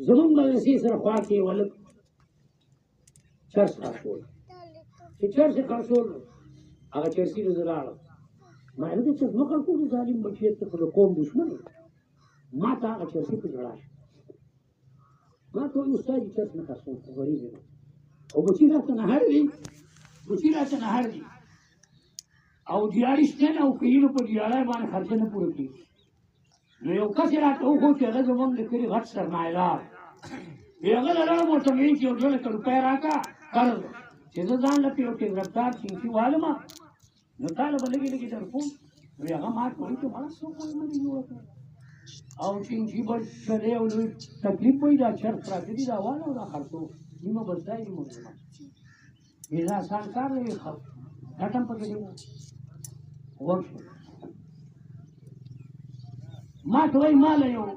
زمونږ مدرسې سره خوا کې یو هلک چرس خرڅول چې چرس یې خرڅول هغه چرسي ته زه لاړم ما هلکه چرس مه خرڅوه ظالم بچی ته خو د قوم دښمن یې ما ته هغه چرسي په ژړا شو ما ته وایي استاد یې چرس نه خرڅوم خو غریب یم او بچي راته نهر دی بچي راته نهر دی او دیاړي شته نه او کهینو په دیاړی باندې خرچه نه پوره کېږي نو یو کس یې راته وښود چې هغه زموږ د کلي غټ سرمایهدار وی هغه له راړم ورته ویل چې یو 2 لکه روپۍ راکړه قرض چې زه ځان له یو ټیکرفتار چینچي والمه نو تا له به لږې لږې درکوم وی هغه ما ته وایي چې مړه څوک وایي نه دې جوړه کړه او چینچي به دی او لوی تکلیف وایي دا چرس پراته دي دا واله او دا خرڅو نیمه بزدای نیمه زما وی دا آسان کار دی ګټه هم پکې دی غوږ شو ما ته وایي ما له یو